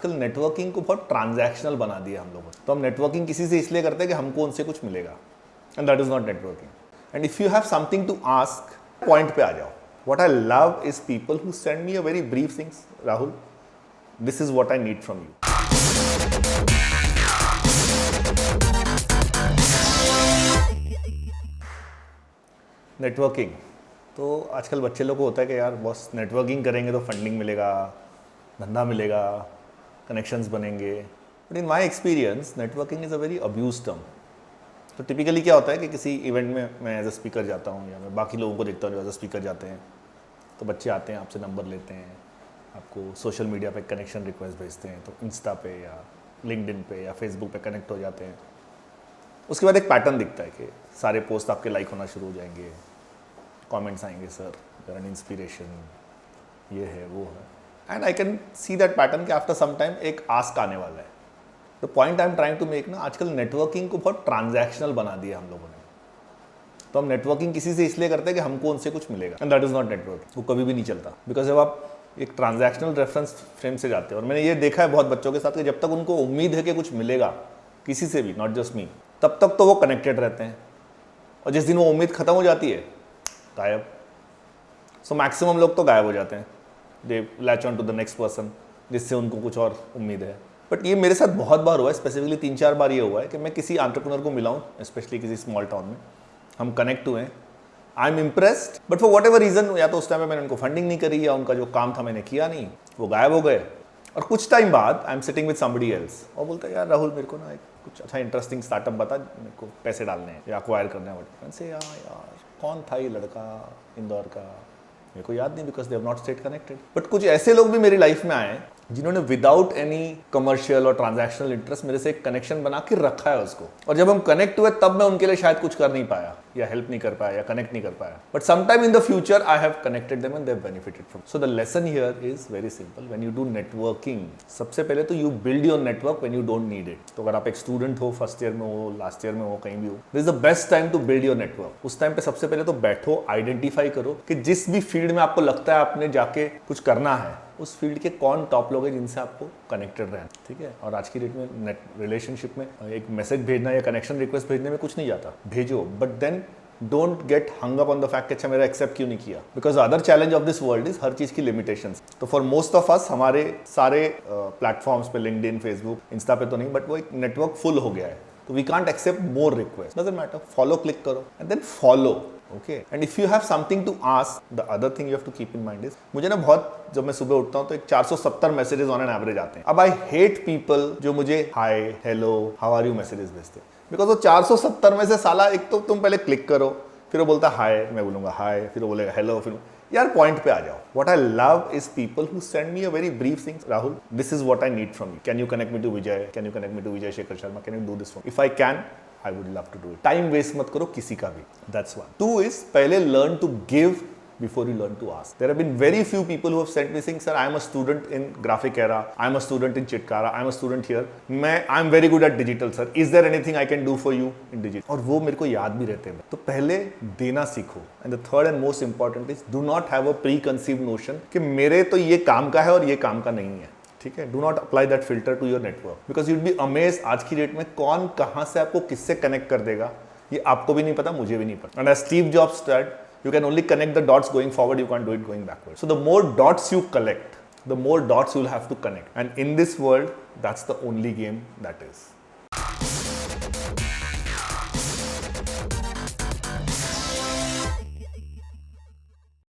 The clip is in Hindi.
आजकल नेटवर्किंग को बहुत ट्रांजैक्शनल बना दिया हम लोगों ने। तो हम नेटवर्किंग किसी से इसलिए करते हैं कि हमको उनसे कुछ मिलेगा, and that is not networking. And if you have something to ask, point पे आ जाओ। What I love is people who send me a very brief things, Rahul this is what I need from you. Networking तो आजकल बच्चे लोग को होता है कि यार बॉस नेटवर्किंग करेंगे तो फंडिंग मिलेगा, धंधा मिलेगा, कनेक्शंस बनेंगे। But in my experience networking is a very abuse term. तो टिपिकली क्या होता है कि किसी इवेंट में मैं एज अ स्पीकर जाता हूँ या मैं बाकी लोगों को देखता हूँ जो एज अ स्पीकर जाते हैं, तो बच्चे आते हैं, आपसे नंबर लेते हैं, आपको सोशल मीडिया पे कनेक्शन रिक्वेस्ट भेजते हैं, तो इंस्टा पे या लिंक्डइन पे या फेसबुक पे कनेक्ट हो जाते हैं। उसके बाद एक पैटर्न दिखता है कि सारे पोस्ट आपके लाइक होना शुरू हो जाएंगे, कमेंट्स आएंगे, sir you are an inspiration, ये है वो है। And I can see that pattern कि आफ्टर सम टाइम एक आस्क आने वाला है। The point I am trying to make ना, आजकल नेटवर्किंग को बहुत ट्रांजैक्शनल बना दिया हम लोगों ने। तो हम नेटवर्किंग किसी से इसलिए करते हैं कि हमको उनसे कुछ मिलेगा, and that is not networking. वो कभी भी नहीं चलता, बिकॉज जब आप एक ट्रांजैक्शनल रेफरेंस फ्रेम से जाते हैं, और मैंने ये देखा है बहुत बच्चों के साथ कि जब तक उनको उम्मीद है कि कुछ मिलेगा किसी से भी, नॉट जस्ट मी, तब तक तो वो कनेक्टेड रहते हैं। और जिस दिन वो उम्मीद खत्म हो जाती है, गायब। सो मैक्सिमम लोग तो गायब हो जाते हैं, they latch on to the next person जिससे उनको कुछ और उम्मीद है। बट ये मेरे साथ बहुत बार हुआ है, स्पेसिफिकली 3-4 बार ये हुआ है कि मैं किसी एंटरप्रेन्योर को मिला हूँ, स्पेशली किसी स्मॉल टाउन में, हम कनेक्ट हुए हैं, I am impressed, but for whatever reason, या तो उस टाइम में मैंने उनको फंडिंग नहीं करी या उनका जो काम था मैंने किया नहीं, वो गायब हो गए। और कुछ टाइम बाद I am sitting with somebody else और बोलता है यार राहुल मेरे को ना एक कुछ अच्छा इंटरेस्टिंग स्टार्टअप बता, मेरे को पैसे डालने हैं या अक्वायर करने हैं। से यार कौन था ये लड़का इंदौर का, मेरे को याद नहीं, because they have not state connected. But कुछ ऐसे लोग भी मेरी लाइफ में आए जिन्होंने विदाउट एनी कमर्शियल और ट्रांजैक्शनल इंटरेस्ट मेरे से एक कनेक्शन बना के रखा है उसको। और जब हम कनेक्ट हुए तब मैं उनके लिए शायद कुछ कर नहीं पाया या हेल्प नहीं कर पाया या कनेक्ट नहीं कर पाया, but sometime in the future I have connected them and they have benefited from. So the lesson here is very simple, when you do networking, सबसे पहले तो you build your network when you don't need it. तो अगर आप एक स्टूडेंट हो, फर्स्ट ईयर में हो, लास्ट ईयर में हो, कहीं भी हो, this is the best time to build your network. उस टाइम पे सबसे पहले तो बैठो, आइडेंटिफाई करो कि जिस भी फील्ड में आपको लगता है आपने जाके कुछ करना है, उस फील्ड के कौन टॉप लोग हैं जिनसे आपको कनेक्टेड रहना, ठीक है। और आज की डेट में नेट रिलेशनशिप में एक मैसेज भेजना या कनेक्शन रिक्वेस्ट भेजने में कुछ नहीं जाता, भेजो, but then don't get hung up on the fact कि अच्छा मेरा एक्सेप्ट क्यों नहीं किया, because other challenge of this world is हर चीज की लिमिटेशंस। तो फॉर मोस्ट ऑफ अस हमारे सारे प्लेटफॉर्म्स पे, लिंक्डइन, फेसबुक, इंस्टा पे तो नहीं, बट वो एक नेटवर्क फुल हो गया है, तो we can't accept more request, doesn't matter, follow click करो and then follow, okay. And if you have something to ask, the other thing you have to keep in mind is, मुझे ना बहुत, जब मैं सुबह उठता हूँ तो एक 470 मैसेजेस ऑन एन एवरेज आते हैं। अब आई हेट पीपल जो मुझे hi, hello, how are you messages भेजते हैं, बिकॉज वो 470 में से साला एक तो तुम पहले क्लिक करो, फिर वो बोलता हाय, मैं बोलूंगा हाय, फिर वो बोलेगा हेलो, फिर यार पॉइंट पे आ जाओ। What I love is people who send me a very brief things, Rahul this is what I need from you, can you connect me to Vijay, can you connect me to Vijay Shekhar Sharma, can you do this for, if I can I would love to do it. Time waste मत करो किसी का भी, that's one. 2 is पहले learn to give before you learn to ask. There have been very few people who have sent me saying, sir, I am a student in Graphic Era, I am a student in Chitkara, I am a student here. I am very good at digital, sir. Is there anything I can do for you in digital? और वो मेरे को याद भी रहते हैं। तो पहले देना सीखो। And the third and most important is do not have a preconceived notion कि मेरे तो ये काम का है और ये काम का नहीं है, ठीक है। Do not apply that filter to your network, because you'd be amazed आज की डेट में कौन कहां से आपको किससे कनेक्ट कर देगा, ये आपको भी नहीं पता, मुझे भी नहीं पता। And as Steve Jobs said, you can only connect the dots going forward, you can't do it going backward. So the more dots you collect, the more dots you'll have to connect. And in this world, that's the only game that is.